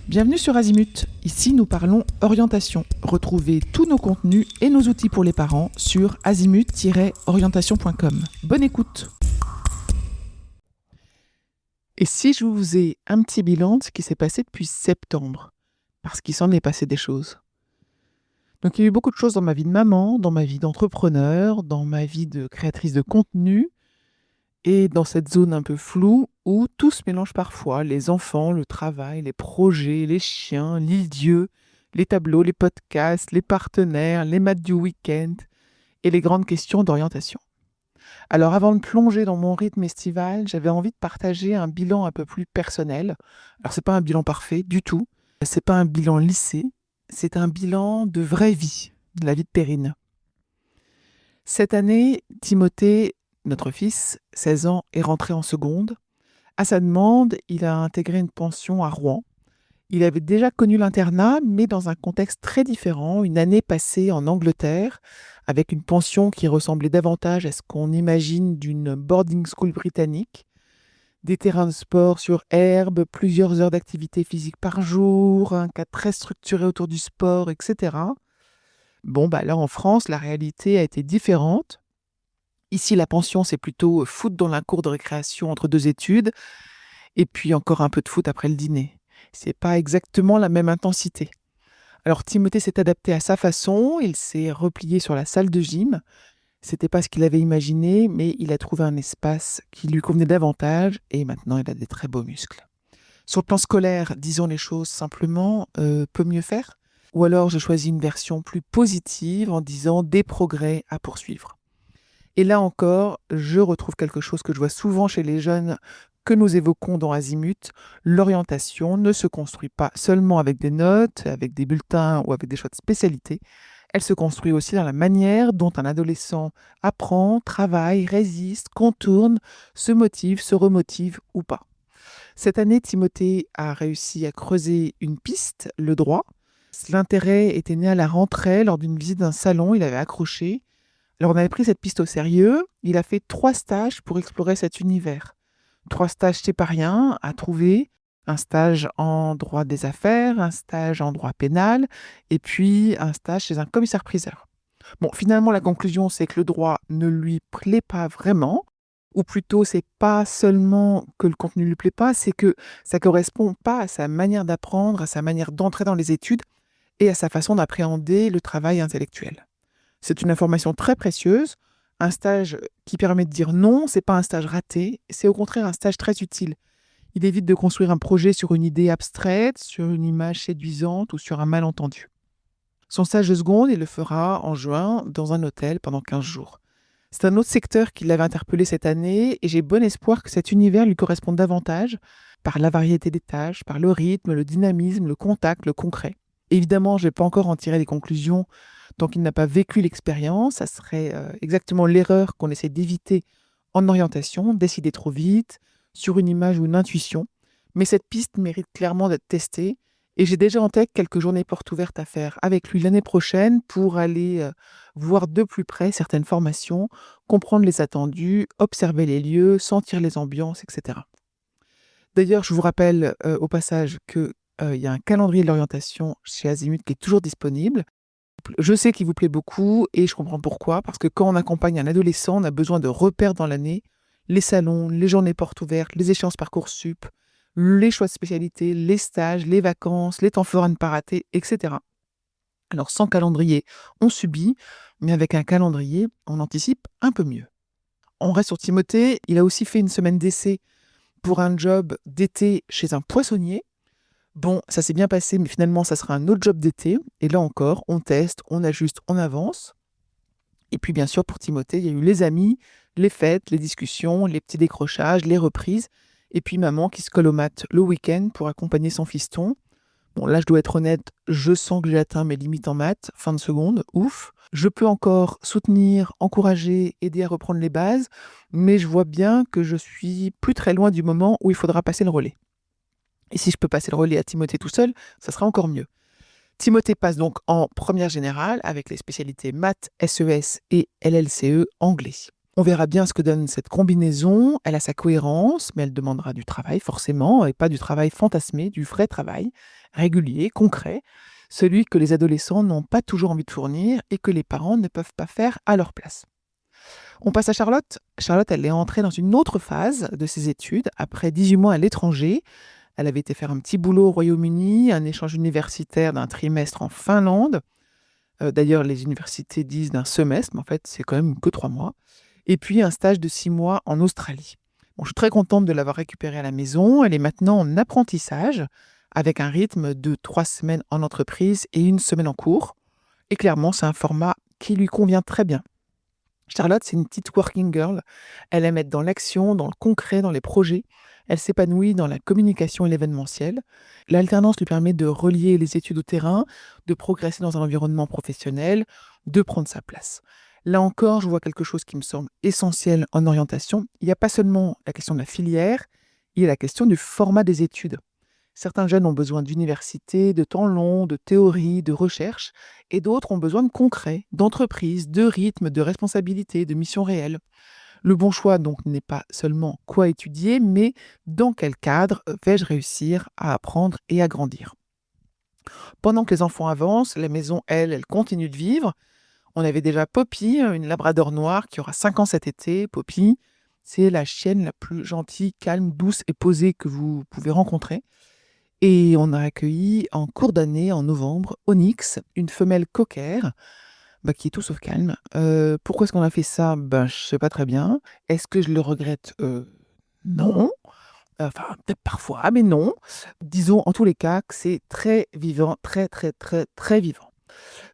Bienvenue sur Azimut. Ici, nous parlons orientation. Retrouvez tous nos contenus et nos outils pour les parents sur azimut-orientation.com. Bonne écoute. Et si je vous faisais un petit bilan de ce qui s'est passé depuis septembre? Parce qu'il s'en est passé des choses. Donc, il y a eu beaucoup de choses dans ma vie de maman, dans ma vie d'entrepreneur, dans ma vie de créatrice de contenu, et dans cette zone un peu floue où tout se mélange parfois, les enfants, le travail, les projets, les chiens, l'idiot, les tableaux, les podcasts, les partenaires, les maths du week-end et les grandes questions d'orientation. Alors avant de plonger dans mon rythme estival, j'avais envie de partager un bilan un peu plus personnel. Alors c'est pas un bilan parfait du tout, c'est pas un bilan lissé, c'est un bilan de vraie vie, de la vie de Perrine. Cette année, Timothée, notre fils, 16 ans, est rentré en seconde. À sa demande, il a intégré une pension à Rouen. Il avait déjà connu l'internat, mais dans un contexte très différent, une année passée en Angleterre, avec une pension qui ressemblait davantage à ce qu'on imagine d'une boarding school britannique. Des terrains de sport sur herbe, plusieurs heures d'activité physique par jour, un cadre très structuré autour du sport, etc. Bon, là en France, la réalité a été différente. Ici, la pension, c'est plutôt foot dans la cour de récréation entre deux études, et puis encore un peu de foot après le dîner. C'est pas exactement la même intensité. Alors Timothée s'est adapté à sa façon, il s'est replié sur la salle de gym. C'était pas ce qu'il avait imaginé, mais il a trouvé un espace qui lui convenait davantage, et maintenant il a des très beaux muscles. Sur le plan scolaire, disons les choses simplement, peut mieux faire. Ou alors je choisis une version plus positive en disant des progrès à poursuivre. Et là encore, je retrouve quelque chose que je vois souvent chez les jeunes que nous évoquons dans Azimut. L'orientation ne se construit pas seulement avec des notes, avec des bulletins ou avec des choix de spécialité. Elle se construit aussi dans la manière dont un adolescent apprend, travaille, résiste, contourne, se motive, se remotive ou pas. Cette année, Timothée a réussi à creuser une piste, le droit. L'intérêt était né à la rentrée lors d'une visite d'un salon, il avait accroché. Alors on avait pris cette piste au sérieux, il a fait 3 stages pour explorer cet univers. 3 stages, c'est pas rien à trouver. Un stage en droit des affaires, un stage en droit pénal, et puis un stage chez un commissaire-priseur. Bon, finalement, la conclusion, c'est que le droit ne lui plaît pas vraiment, ou plutôt, c'est pas seulement que le contenu ne lui plaît pas, c'est que ça correspond pas à sa manière d'apprendre, à sa manière d'entrer dans les études, et à sa façon d'appréhender le travail intellectuel. C'est une information très précieuse. Un stage qui permet de dire non, c'est pas un stage raté, c'est au contraire un stage très utile. Il évite de construire un projet sur une idée abstraite, sur une image séduisante ou sur un malentendu. Son stage de seconde, il le fera en juin dans un hôtel pendant 15 jours. C'est un autre secteur qui l'avait interpellé cette année et j'ai bon espoir que cet univers lui corresponde davantage par la variété des tâches, par le rythme, le dynamisme, le contact, le concret. Évidemment, je ne vais pas encore en tirer des conclusions tant qu'il n'a pas vécu l'expérience. Ça serait exactement l'erreur qu'on essaie d'éviter en orientation, décider trop vite, sur une image ou une intuition. Mais cette piste mérite clairement d'être testée et j'ai déjà en tête quelques journées portes ouvertes à faire avec lui l'année prochaine pour aller voir de plus près certaines formations, comprendre les attendus, observer les lieux, sentir les ambiances, etc. D'ailleurs, je vous rappelle au passage qu'il y a un calendrier de l'orientation chez Azimut qui est toujours disponible. Je sais qu'il vous plaît beaucoup et je comprends pourquoi, parce que quand on accompagne un adolescent, on a besoin de repères dans l'année, les salons, les journées portes ouvertes, les échéances Parcoursup, les choix de spécialité, les stages, les vacances, les temps forts à ne pas rater, etc. Alors sans calendrier, on subit, mais avec un calendrier, on anticipe un peu mieux. On reste sur Timothée, il a aussi fait une semaine d'essai pour un job d'été chez un poissonnier. Bon, ça s'est bien passé, mais finalement, ça sera un autre job d'été. Et là encore, on teste, on ajuste, on avance. Et puis, bien sûr, pour Timothée, il y a eu les amis, les fêtes, les discussions, les petits décrochages, les reprises. Et puis, maman qui se colle aux maths le week-end pour accompagner son fiston. Bon, là, je dois être honnête, je sens que j'ai atteint mes limites en maths. Fin de seconde, ouf. Je peux encore soutenir, encourager, aider à reprendre les bases. Mais je vois bien que je suis plus très loin du moment où il faudra passer le relais. Et si je peux passer le relais à Timothée tout seul, ça sera encore mieux. Timothée passe donc en première générale avec les spécialités maths, SES et LLCE anglais. On verra bien ce que donne cette combinaison. Elle a sa cohérence, mais elle demandera du travail forcément, et pas du travail fantasmé, du vrai travail, régulier, concret, celui que les adolescents n'ont pas toujours envie de fournir et que les parents ne peuvent pas faire à leur place. On passe à Charlotte. Charlotte, elle est entrée dans une autre phase de ses études, après 18 mois à l'étranger. Elle avait été faire un petit boulot au Royaume-Uni, un échange universitaire d'un trimestre en Finlande. D'ailleurs, les universités disent d'un semestre, mais en fait, c'est quand même que 3 mois. Et puis, un stage de 6 mois en Australie. Bon, je suis très contente de l'avoir récupérée à la maison. Elle est maintenant en apprentissage, avec un rythme de 3 semaines en entreprise et 1 semaine en cours. Et clairement, c'est un format qui lui convient très bien. Charlotte, c'est une petite working girl. Elle aime être dans l'action, dans le concret, dans les projets. Elle s'épanouit dans la communication et l'événementiel. L'alternance lui permet de relier les études au terrain, de progresser dans un environnement professionnel, de prendre sa place. Là encore, je vois quelque chose qui me semble essentiel en orientation. Il n'y a pas seulement la question de la filière, il y a la question du format des études. Certains jeunes ont besoin d'université, de temps long, de théorie, de recherche, et d'autres ont besoin de concret, d'entreprise, de rythme, de responsabilité, de mission réelle. Le bon choix donc n'est pas seulement quoi étudier, mais dans quel cadre vais-je réussir à apprendre et à grandir. Pendant que les enfants avancent, la maison, elle continue de vivre. On avait déjà Poppy, une labrador noire qui aura 5 ans cet été. Poppy, c'est la chienne la plus gentille, calme, douce et posée que vous pouvez rencontrer. Et on a accueilli en cours d'année, en novembre, Onyx, une femelle cocker, qui est tout sauf calme. Pourquoi est-ce qu'on a fait ça? Je sais pas très bien. Est-ce que je le regrette? Non. Enfin, peut-être parfois, mais non. Disons en tous les cas que c'est très vivant, très, très, très, très vivant.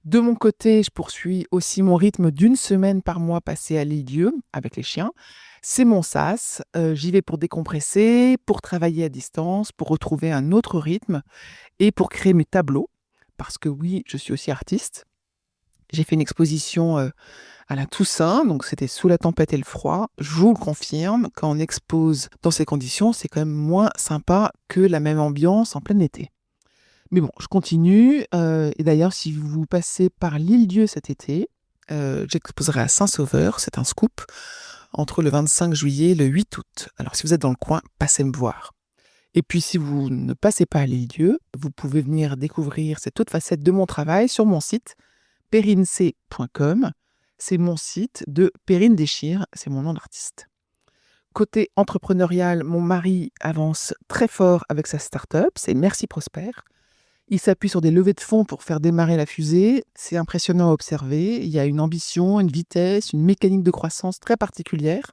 De mon côté, je poursuis aussi mon rythme d'1 semaine par mois passé à l'île-dieu avec les chiens. C'est mon sas, j'y vais pour décompresser, pour travailler à distance, pour retrouver un autre rythme et pour créer mes tableaux. Parce que oui, je suis aussi artiste. J'ai fait une exposition, à la Toussaint, donc c'était sous la tempête et le froid. Je vous le confirme, quand on expose dans ces conditions, c'est quand même moins sympa que la même ambiance en plein été. Mais bon, je continue, et d'ailleurs, si vous passez par l'île-dieu cet été, j'exposerai à Saint-Sauveur, c'est un scoop, entre le 25 juillet et le 8 août. Alors si vous êtes dans le coin, passez me voir. Et puis si vous ne passez pas à l'île-dieu, vous pouvez venir découvrir cette autre facette de mon travail sur mon site perinsee.com. C'est mon site de Perrine Déchire, c'est mon nom d'artiste. Côté entrepreneurial, mon mari avance très fort avec sa start-up, c'est Merci Prosper. Il s'appuie sur des levées de fonds pour faire démarrer la fusée. C'est impressionnant à observer. Il y a une ambition, une vitesse, une mécanique de croissance très particulière.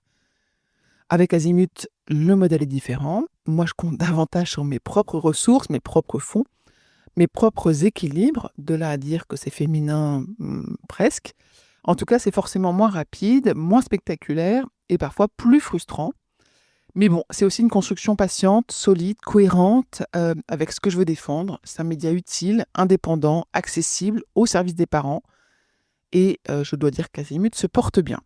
Avec Azimut, le modèle est différent. Moi, je compte davantage sur mes propres ressources, mes propres fonds, mes propres équilibres. De là à dire que c'est féminin, presque. En tout cas, c'est forcément moins rapide, moins spectaculaire et parfois plus frustrant. Mais bon, c'est aussi une construction patiente, solide, cohérente, avec ce que je veux défendre. C'est un média utile, indépendant, accessible, au service des parents. Et je dois dire qu'Azimut se porte bien.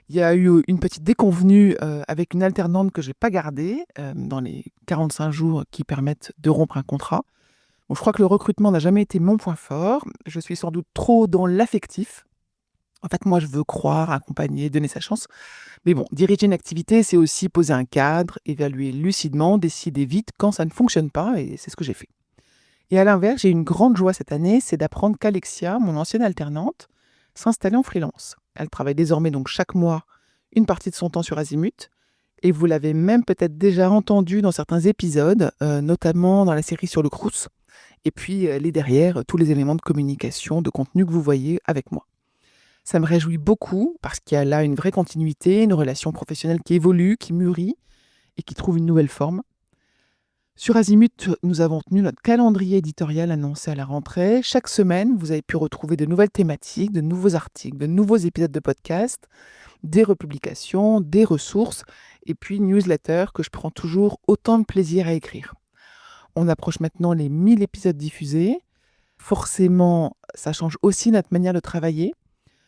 Il y a eu une petite déconvenue avec une alternante que je n'ai pas gardée dans les 45 jours qui permettent de rompre un contrat. Bon, je crois que le recrutement n'a jamais été mon point fort. Je suis sans doute trop dans l'affectif. En fait, moi, je veux croire, accompagner, donner sa chance. Mais bon, diriger une activité, c'est aussi poser un cadre, évaluer lucidement, décider vite quand ça ne fonctionne pas, et c'est ce que j'ai fait. Et à l'inverse, j'ai une grande joie cette année, c'est d'apprendre qu'Alexia, mon ancienne alternante, s'installait en freelance. Elle travaille désormais donc chaque mois une partie de son temps sur Azimut, et vous l'avez même peut-être déjà entendu dans certains épisodes, notamment dans la série sur le Crous, et puis les derrière, tous les éléments de communication, de contenu que vous voyez avec moi. Ça me réjouit beaucoup parce qu'il y a là une vraie continuité, une relation professionnelle qui évolue, qui mûrit et qui trouve une nouvelle forme. Sur Azimut, nous avons tenu notre calendrier éditorial annoncé à la rentrée. Chaque semaine, vous avez pu retrouver de nouvelles thématiques, de nouveaux articles, de nouveaux épisodes de podcast, des republications, des ressources et puis une newsletter que je prends toujours autant de plaisir à écrire. On approche maintenant les 1000 épisodes diffusés. Forcément, ça change aussi notre manière de travailler.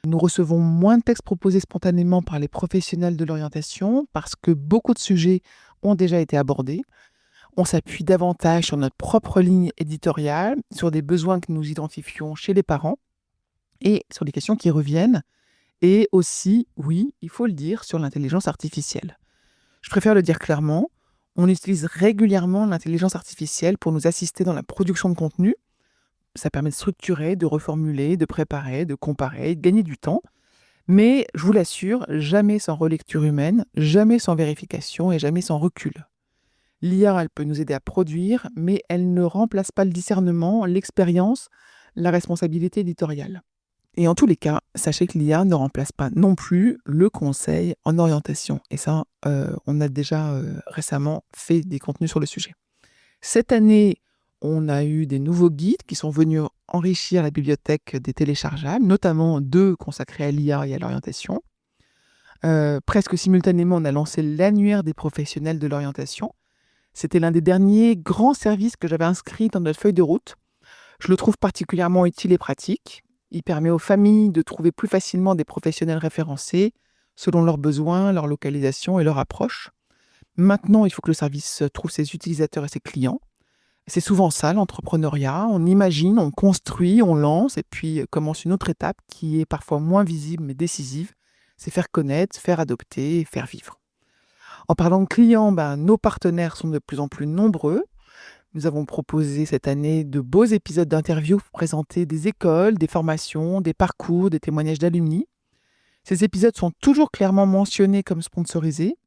Nous recevons moins de textes proposés spontanément par les professionnels de l'orientation parce que beaucoup de sujets ont déjà été abordés. On s'appuie davantage sur notre propre ligne éditoriale, sur des besoins que nous identifions chez les parents et sur des questions qui reviennent Et aussi, oui, il faut le dire, sur l'intelligence artificielle. Je préfère le dire clairement, on utilise régulièrement l'intelligence artificielle pour nous assister dans la production de contenu. Ça permet de structurer, de reformuler, de préparer, de comparer, de gagner du temps. Mais je vous l'assure, jamais sans relecture humaine, jamais sans vérification et jamais sans recul. L'IA, elle peut nous aider à produire, mais elle ne remplace pas le discernement, l'expérience, la responsabilité éditoriale. Et en tous les cas, sachez que l'IA ne remplace pas non plus le conseil en orientation. Et ça, on a déjà récemment fait des contenus sur le sujet. Cette année, on a eu des nouveaux guides qui sont venus enrichir la bibliothèque des téléchargeables, notamment 2 consacrés à l'IA et à l'orientation. Presque simultanément, on a lancé l'annuaire des professionnels de l'orientation. C'était l'un des derniers grands services que j'avais inscrit dans notre feuille de route. Je le trouve particulièrement utile et pratique. Il permet aux familles de trouver plus facilement des professionnels référencés selon leurs besoins, leur localisation et leur approche. Maintenant, il faut que le service trouve ses utilisateurs et ses clients. C'est souvent ça, l'entrepreneuriat. On imagine, on construit, on lance, et puis commence une autre étape qui est parfois moins visible mais décisive. C'est faire connaître, faire adopter et faire vivre. En parlant de clients, nos partenaires sont de plus en plus nombreux. Nous avons proposé cette année de beaux épisodes d'interviews pour présenter des écoles, des formations, des parcours, des témoignages d'alumni. Ces épisodes sont toujours clairement mentionnés comme sponsorisés.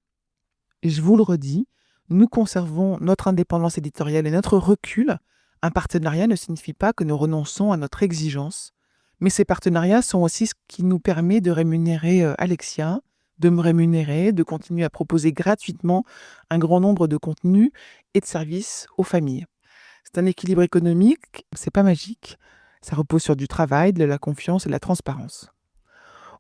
Et je vous le redis, nous conservons notre indépendance éditoriale et notre recul. Un partenariat ne signifie pas que nous renonçons à notre exigence. Mais ces partenariats sont aussi ce qui nous permet de rémunérer Alexia, de me rémunérer, de continuer à proposer gratuitement un grand nombre de contenus et de services aux familles. C'est un équilibre économique, c'est pas magique, ça repose sur du travail, de la confiance et de la transparence.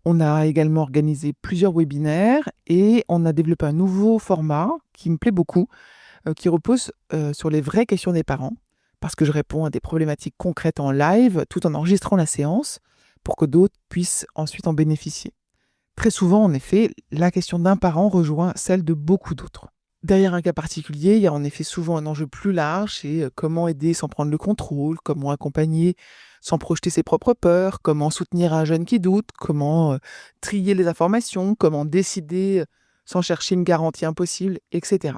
On a également organisé plusieurs webinaires et on a développé un nouveau format qui me plaît beaucoup, qui repose sur les vraies questions des parents, parce que je réponds à des problématiques concrètes en live tout en enregistrant la séance pour que d'autres puissent ensuite en bénéficier. Très souvent, en effet, la question d'un parent rejoint celle de beaucoup d'autres. Derrière un cas particulier, il y a en effet souvent un enjeu plus large, c'est comment aider sans prendre le contrôle, comment accompagner sans projeter ses propres peurs, comment soutenir un jeune qui doute, comment trier les informations, comment décider sans chercher une garantie impossible, etc.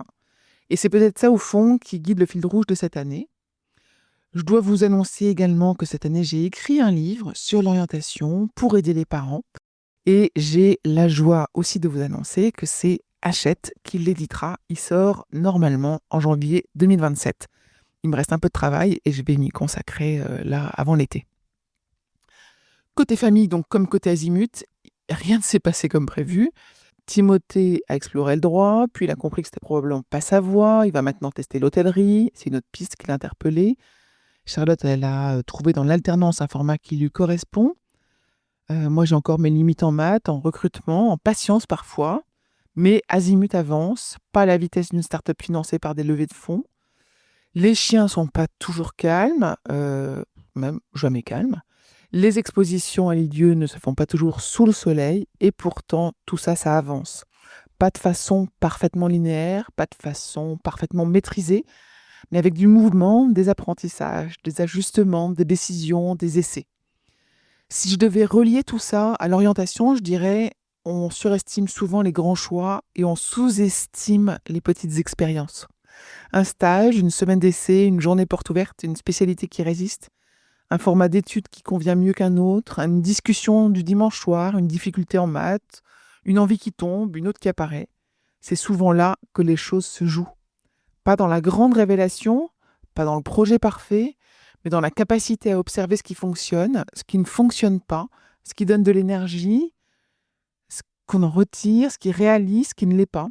Et c'est peut-être ça au fond qui guide le fil rouge de cette année. Je dois vous annoncer également que cette année, j'ai écrit un livre sur l'orientation pour aider les parents. Et j'ai la joie aussi de vous annoncer que c'est Hachette qui l'éditera. Il sort normalement en janvier 2027. Il me reste un peu de travail et je vais m'y consacrer là avant l'été. Côté famille, donc comme côté Azimut, rien ne s'est passé comme prévu. Timothée a exploré le droit, puis il a compris que c'était probablement pas sa voie. Il va maintenant tester l'hôtellerie. C'est une autre piste qui l'a interpellé. Charlotte, elle a trouvé dans l'alternance un format qui lui correspond. Moi, j'ai encore mes limites en maths, en recrutement, en patience parfois. Mais Azimut avance, pas à la vitesse d'une start-up financée par des levées de fonds. Les chiens sont pas toujours calmes, même jamais calmes. Les expositions à lieu ne se font pas toujours sous le soleil. Et pourtant, tout ça, ça avance. Pas de façon parfaitement linéaire, pas de façon parfaitement maîtrisée, mais avec du mouvement, des apprentissages, des ajustements, des décisions, des essais. Si je devais relier tout ça à l'orientation, je dirais on surestime souvent les grands choix et on sous-estime les petites expériences. Un stage, une semaine d'essai, une journée porte ouverte, une spécialité qui résiste, un format d'études qui convient mieux qu'un autre, une discussion du dimanche soir, une difficulté en maths, une envie qui tombe, une autre qui apparaît. C'est souvent là que les choses se jouent. Pas dans la grande révélation, pas dans le projet parfait, mais dans la capacité à observer ce qui fonctionne, ce qui ne fonctionne pas, ce qui donne de l'énergie, ce qu'on en retire, ce qui réalise, ce qui ne l'est pas.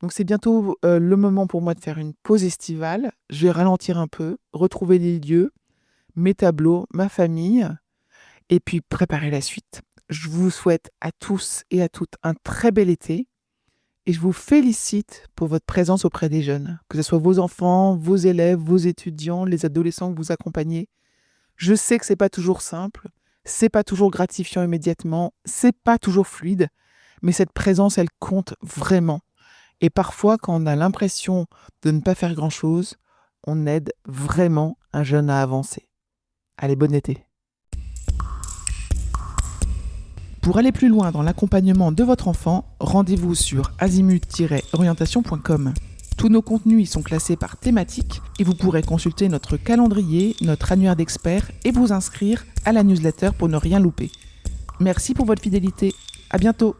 Donc c'est bientôt le moment pour moi de faire une pause estivale. Je vais ralentir un peu, retrouver les lieux, mes tableaux, ma famille, et puis préparer la suite. Je vous souhaite à tous et à toutes un très bel été. Et je vous félicite pour votre présence auprès des jeunes, que ce soit vos enfants, vos élèves, vos étudiants, les adolescents que vous accompagnez. Je sais que c'est pas toujours simple, c'est pas toujours gratifiant immédiatement, c'est pas toujours fluide, mais cette présence, elle compte vraiment. Et parfois, quand on a l'impression de ne pas faire grand-chose, on aide vraiment un jeune à avancer. Allez, bon été. Pour aller plus loin dans l'accompagnement de votre enfant, rendez-vous sur azimut-orientation.com. Tous nos contenus y sont classés par thématique et vous pourrez consulter notre calendrier, notre annuaire d'experts et vous inscrire à la newsletter pour ne rien louper. Merci pour votre fidélité. À bientôt.